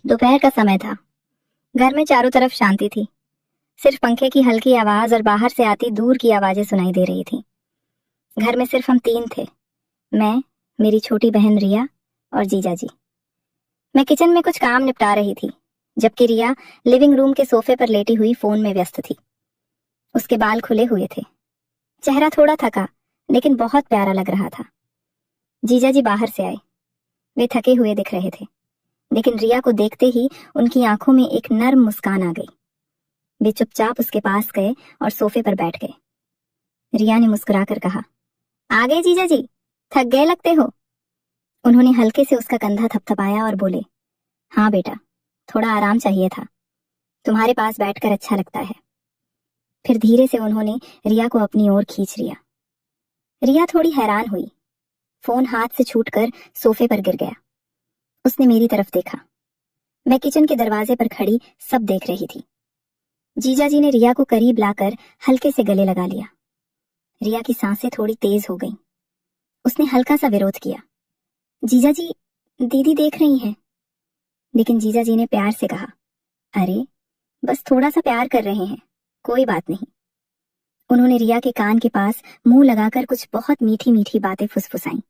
दोपहर का समय था। घर में चारों तरफ शांति थी। सिर्फ पंखे की हल्की आवाज और बाहर से आती दूर की आवाजें सुनाई दे रही थी। घर में सिर्फ हम तीन थे, मैं, मेरी छोटी बहन रिया और जीजा जी। मैं किचन में कुछ काम निपटा रही थी, जबकि रिया लिविंग रूम के सोफे पर लेटी हुई फोन में व्यस्त थी। उसके बाल खुले हुए थे, चेहरा थोड़ा थका लेकिन बहुत प्यारा लग रहा था। जीजा जी बाहर से आए। वे थके हुए दिख रहे थे, लेकिन रिया को देखते ही उनकी आंखों में एक नर्म मुस्कान आ गई। वे चुपचाप उसके पास गए और सोफे पर बैठ गए। रिया ने मुस्कुराकर कहा, आ गए जीजा जी, थक गए लगते हो। उन्होंने हल्के से उसका कंधा थपथपाया और बोले, हाँ बेटा, थोड़ा आराम चाहिए था, तुम्हारे पास बैठकर अच्छा लगता है। फिर धीरे से उन्होंने रिया को अपनी ओर खींच लिया। रिया थोड़ी हैरान हुई। फोन हाथ से छूटकर सोफे पर गिर गया। उसने मेरी तरफ देखा। मैं किचन के दरवाजे पर खड़ी सब देख रही थी। जीजा जी ने रिया को करीब लाकर हल्के से गले लगा लिया। रिया की सांसें थोड़ी तेज हो गईं। उसने हल्का सा विरोध किया, जीजा जी, दीदी देख रही हैं। लेकिन जीजा जी ने प्यार से कहा, अरे बस थोड़ा सा प्यार कर रहे हैं, कोई बात नहीं। उन्होंने रिया के कान के पास मुंह लगाकर कुछ बहुत मीठी मीठी बातें फुसफुसाईं।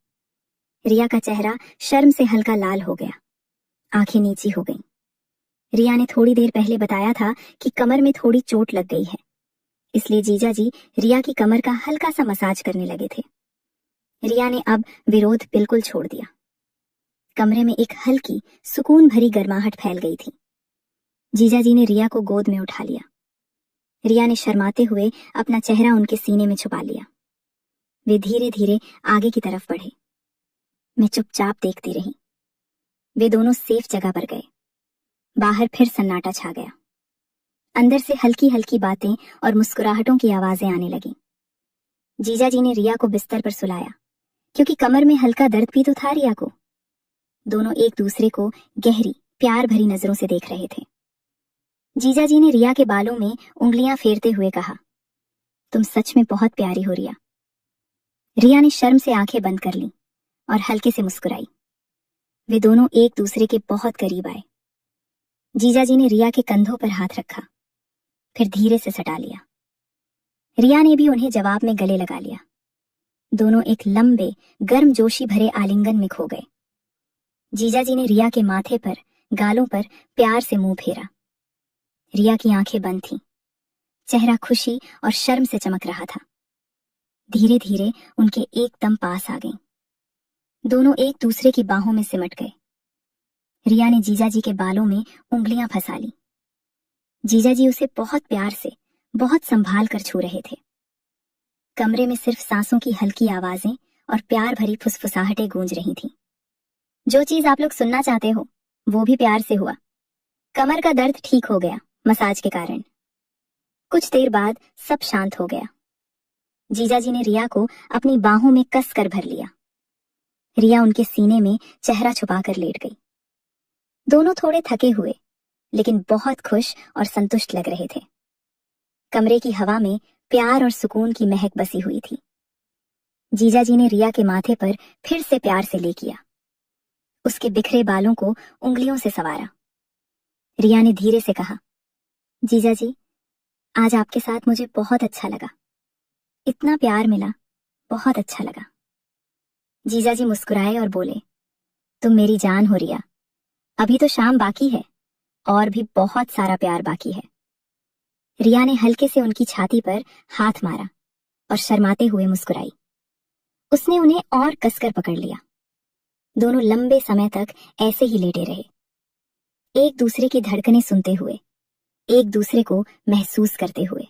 रिया का चेहरा शर्म से हल्का लाल हो गया, आंखें नीची हो गईं। रिया ने थोड़ी देर पहले बताया था कि कमर में थोड़ी चोट लग गई है, इसलिए जीजा जी रिया की कमर का हल्का सा मसाज करने लगे थे। रिया ने अब विरोध बिल्कुल छोड़ दिया। कमरे में एक हल्की सुकून भरी गर्माहट फैल गई थी। जीजा जी ने रिया को गोद में उठा लिया। रिया ने शर्माते हुए अपना चेहरा उनके सीने में छुपा लिया। वे धीरे धीरे आगे की तरफ बढ़े। मैं चुपचाप देखती रही। वे दोनों सेफ जगह पर गए। बाहर फिर सन्नाटा छा गया। अंदर से हल्की हल्की बातें और मुस्कुराहटों की आवाजें आने लगीं। जीजा जी ने रिया को बिस्तर पर सुलाया, क्योंकि कमर में हल्का दर्द भी तो था रिया को। दोनों एक दूसरे को गहरी प्यार भरी नजरों से देख रहे थे। जीजा जी ने रिया के बालों में उंगलियां फेरते हुए कहा, तुम सच में बहुत प्यारी हो रिया। रिया ने शर्म से आंखें बंद कर लीं और हल्के से मुस्कुराई। वे दोनों एक दूसरे के बहुत करीब आए। जीजा जी ने रिया के कंधों पर हाथ रखा, फिर धीरे से सटा लिया। रिया ने भी उन्हें जवाब में गले लगा लिया। दोनों एक लंबे गर्मजोशी भरे आलिंगन में खो गए। जीजा जी ने रिया के माथे पर, गालों पर प्यार से मुंह फेरा। रिया की आंखें बंद थीं, चेहरा खुशी और शर्म से चमक रहा था। धीरे धीरे उनके एकदम पास आ गईं। दोनों एक दूसरे की बाहों में सिमट गए। रिया ने जीजा जी के बालों में उंगलियां फंसा ली। जीजा जी उसे बहुत प्यार से, बहुत संभाल कर छू रहे थे। कमरे में सिर्फ सांसों की हल्की आवाजें और प्यार भरी फुसफुसाहटें गूंज रही थीं। जो चीज आप लोग सुनना चाहते हो वो भी प्यार से हुआ। कमर का दर्द ठीक हो गया मसाज के कारण। कुछ देर बाद सब शांत हो गया। जीजा जी ने रिया को अपनी बाहों में कस कर भर लिया। रिया उनके सीने में चेहरा छुपाकर लेट गई। दोनों थोड़े थके हुए लेकिन बहुत खुश और संतुष्ट लग रहे थे। कमरे की हवा में प्यार और सुकून की महक बसी हुई थी। जीजा जी ने रिया के माथे पर फिर से प्यार से ले किया। उसके बिखरे बालों को उंगलियों से संवारा। रिया ने धीरे से कहा, जीजा जी, आज आपके साथ मुझे बहुत अच्छा लगा। इतना प्यार मिला, बहुत अच्छा लगा। जीजा जी मुस्कुराए और बोले, तुम मेरी जान हो रिया। अभी तो शाम बाकी है और भी बहुत सारा प्यार बाकी है। रिया ने हल्के से उनकी छाती पर हाथ मारा और शर्माते हुए मुस्कुराई। उसने उन्हें और कसकर पकड़ लिया। दोनों लंबे समय तक ऐसे ही लेटे रहे, एक दूसरे की धड़कनें सुनते हुए, एक दूसरे को महसूस करते हुए,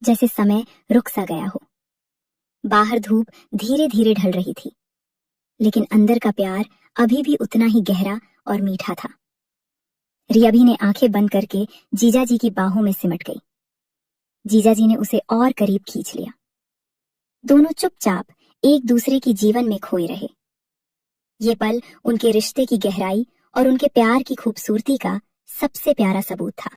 जैसे समय रुक सा गया हो। बाहर धूप धीरे धीरे ढल रही थी, लेकिन अंदर का प्यार अभी भी उतना ही गहरा और मीठा था। रिया भी ने आंखें बंद करके जीजा जी की बाहों में सिमट गई। जीजा जी ने उसे और करीब खींच लिया। दोनों चुपचाप एक दूसरे की जीवन में खोए रहे। ये पल उनके रिश्ते की गहराई और उनके प्यार की खूबसूरती का सबसे प्यारा सबूत था।